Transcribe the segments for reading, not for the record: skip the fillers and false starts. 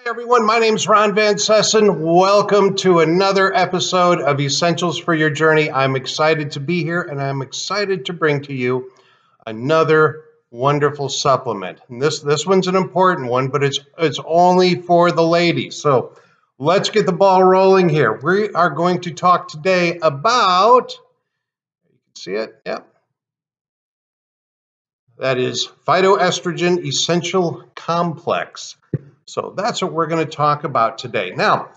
Hey everyone, my name is Ron Van Sessen. Welcome to another episode of Essentials for Your Journey. I'm excited to be here and I'm excited to bring to you another wonderful supplement. And this one's an important one, but it's only for the ladies. So let's get the ball rolling here. We are going to talk today about, you can see it, yep. That is Phytoestrogen Essential Complex. So that's what we're going to talk about today. Now,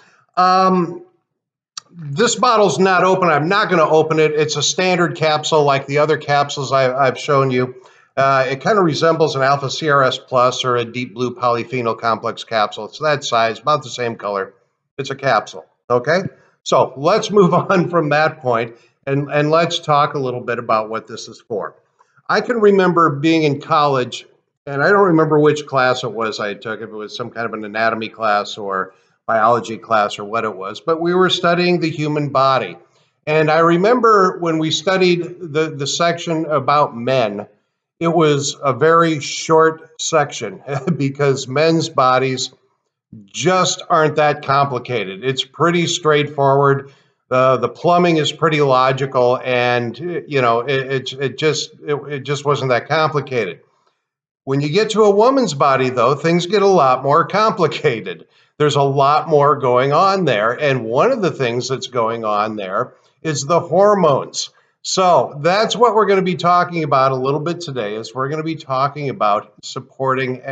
this bottle's not open. I'm not going to open it. It's a standard capsule like the other capsules I've shown you. It kind of resembles an Alpha CRS Plus or a Deep Blue Polyphenol Complex capsule. It's that size, about the same color. It's a capsule, okay? So let's move on from that point and let's talk a little bit about what this is for. I can remember being in college, and I don't remember which class it was I took, if it was some kind of an anatomy class or biology class or what it was, but we were studying the human body. And I remember when we studied the section about men, it was a very short section because men's bodies just aren't that complicated. It's pretty straightforward. The plumbing is pretty logical, and it just wasn't that complicated. When you get to a woman's body, though, things get a lot more complicated. There's a lot more going on there, and one of the things that's going on there is the hormones. So that's what we're going to be talking about a little bit today. Is we're going to be talking about supporting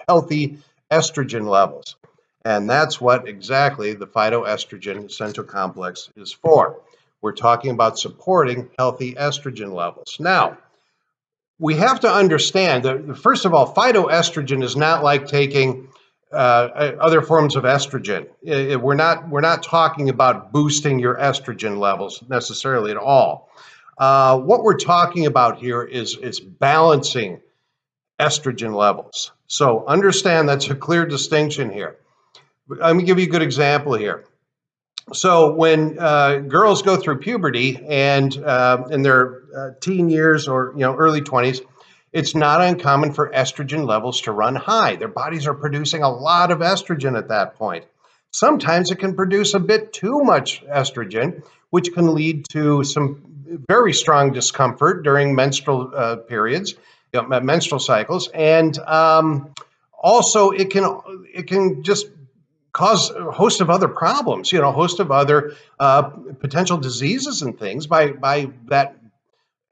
healthy estrogen levels. And that's what exactly the Phytoestrogen Essential Complex is for. We're talking about supporting healthy estrogen levels. Now, we have to understand that, first of all, phytoestrogen is not like taking other forms of estrogen. We're not talking about boosting your estrogen levels necessarily at all. What we're talking about here is balancing estrogen levels. So understand that's a clear distinction here. Let me give you a good example here. So when girls go through puberty and in their teen years or early 20s, it's not uncommon for estrogen levels to run high. Their bodies are producing a lot of estrogen at that point. Sometimes it can produce a bit too much estrogen, which can lead to some very strong discomfort during menstrual periods, menstrual cycles, and also it can just cause a host of other problems, a host of other potential diseases and things by that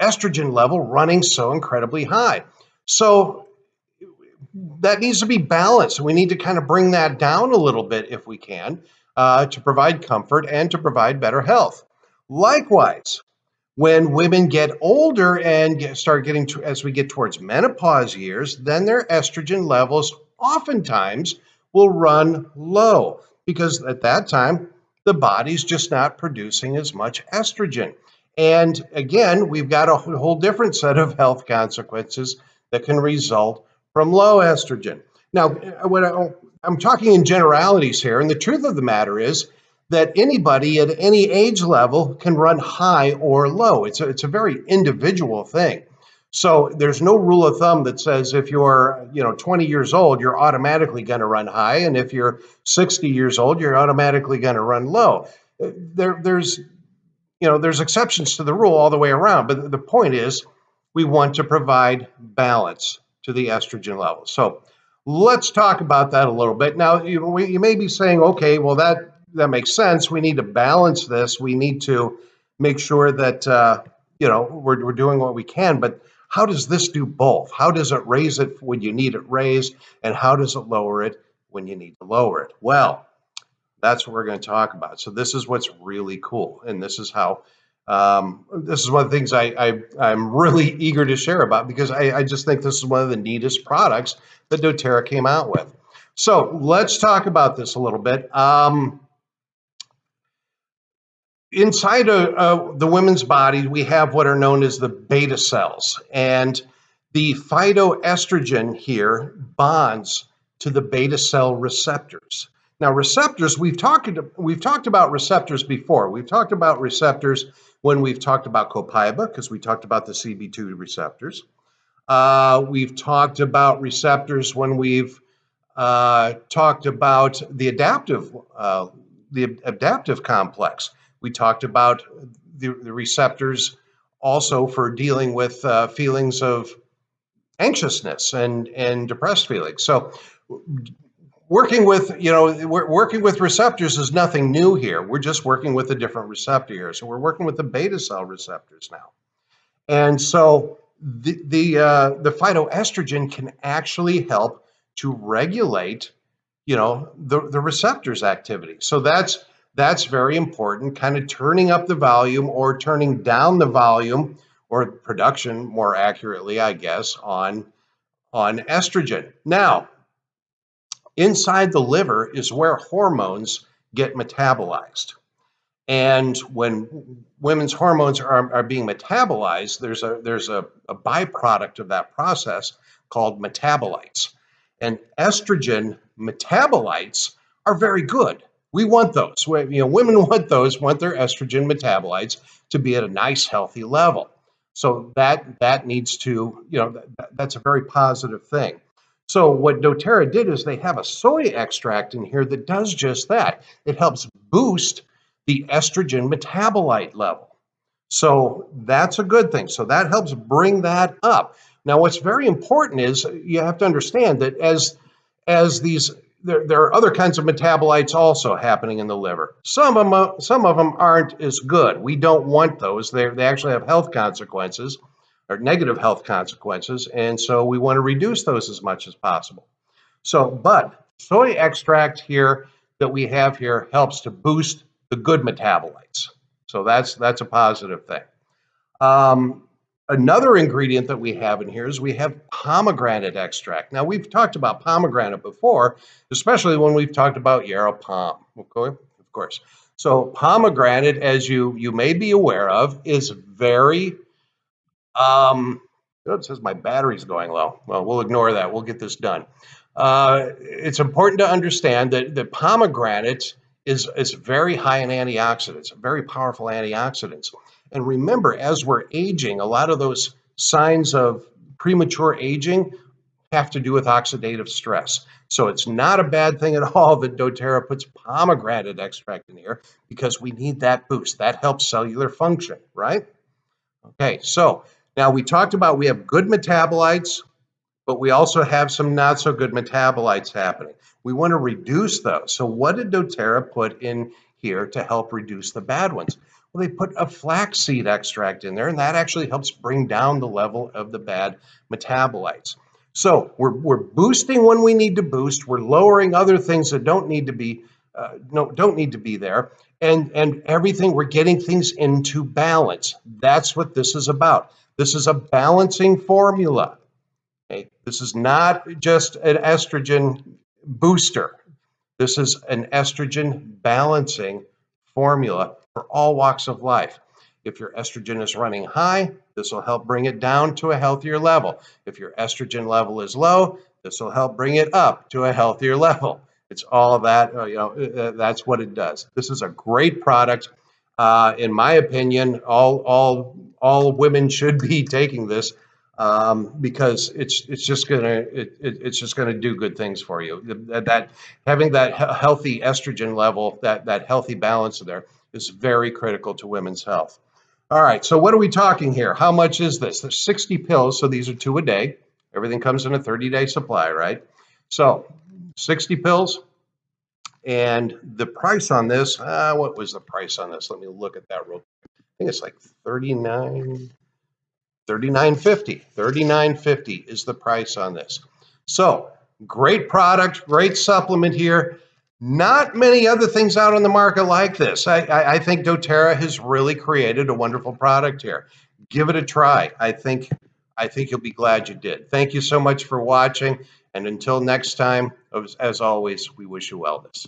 estrogen level running so incredibly high. So that needs to be balanced. We need to kind of bring that down a little bit if we can to provide comfort and to provide better health. Likewise, when women get older and start getting to, as we get towards menopause years, then their estrogen levels oftentimes will run low because at that time, the body's just not producing as much estrogen. And again, we've got a whole different set of health consequences that can result from low estrogen. Now, I'm talking in generalities here, and the truth of the matter is that anybody at any age level can run high or low. It's a very individual thing. So there's no rule of thumb that says if you're 20 years old, you're automatically going to run high, and if you're 60 years old, you're automatically going to run low. There's exceptions to the rule all the way around, but the point is we want to provide balance to the estrogen level. So let's talk about that a little bit. Now, you may be saying, okay, well, that makes sense. We need to balance this. We need to make sure that we're doing what we can, but how does this do both? How does it raise it when you need it raised, and how does it lower it when you need to lower it? Well, that's what we're going to talk about. So this is what's really cool, and this is how this is one of the things I'm really eager to share about because I just think this is one of the neatest products that doTERRA came out with. So let's talk about this a little bit. Inside the women's body, we have what are known as the beta cells, and the phytoestrogen here bonds to the beta cell receptors. Now, receptors, we've talked about receptors before. We've talked about receptors when we've talked about copaiba, because we talked about the CB2 receptors. We've talked about receptors when we've talked about the adaptive complex. We talked about the receptors also for dealing with feelings of anxiousness and depressed feelings. So working with, working with receptors is nothing new here. We're just working with a different receptor here. So we're working with the beta cell receptors now. And so the phytoestrogen can actually help to regulate, the receptors activity. So that's very important, kind of turning up the volume or turning down the volume or production, more accurately, I guess, on estrogen. Now, inside the liver is where hormones get metabolized. And when women's hormones are being metabolized, there's a byproduct of that process called metabolites. And estrogen metabolites are very good. We want those. Women want those, want their estrogen metabolites to be at a nice, healthy level. So that needs to, that's a very positive thing. So what doTERRA did is they have a soy extract in here that does just that. It helps boost the estrogen metabolite level. So that's a good thing. So that helps bring that up. Now, what's very important is you have to understand that as these, there are other kinds of metabolites also happening in the liver. Some of them aren't as good. We don't want those. They actually have health consequences or negative health consequences, and so we want to reduce those as much as possible. So, but soy extract here that we have here helps to boost the good metabolites. So that's a positive thing. Another ingredient that we have in here is we have pomegranate extract. Now, we've talked about pomegranate before, especially when we've talked about yarrow pom, okay? Of course. So pomegranate, as you may be aware of, is very, it says my battery's going low. Well, we'll ignore that. We'll get this done. It's important to understand that the pomegranate is very high in antioxidants, very powerful antioxidants. And remember, as we're aging, a lot of those signs of premature aging have to do with oxidative stress. So it's not a bad thing at all that doTERRA puts pomegranate extract in here because we need that boost. That helps cellular function, right? Okay, so now we talked about we have good metabolites, but we also have some not so good metabolites happening. We want to reduce those. So what did doTERRA put in here to help reduce the bad ones? Well, they put a flaxseed extract in there, and that actually helps bring down the level of the bad metabolites. So we're boosting when we need to boost. We're lowering other things that don't need to be there, and everything. We're getting things into balance. That's what this is about. This is a balancing formula. Okay? This is not just an estrogen booster. This is an estrogen balancing formula for all walks of life. If your estrogen is running high, this will help bring it down to a healthier level. If your estrogen level is low, this will help bring it up to a healthier level. It's all of that, that's what it does. This is a great product. In my opinion, all women should be taking this because it's just gonna do good things for you. That having that healthy estrogen level, that healthy balance there is very critical to women's health. All right, so what are we talking here? How much is this? There's 60 pills, so these are 2 a day. Everything comes in a 30-day supply, right? So 60 pills, and the price on this, what was the price on this? Let me look at that real quick. I think it's like $39.50 is the price on this. So great product, great supplement here. Not many other things out on the market like this. I think doTERRA has really created a wonderful product here. Give it a try. I think you'll be glad you did. Thank you so much for watching. And until next time, as always, we wish you wellness.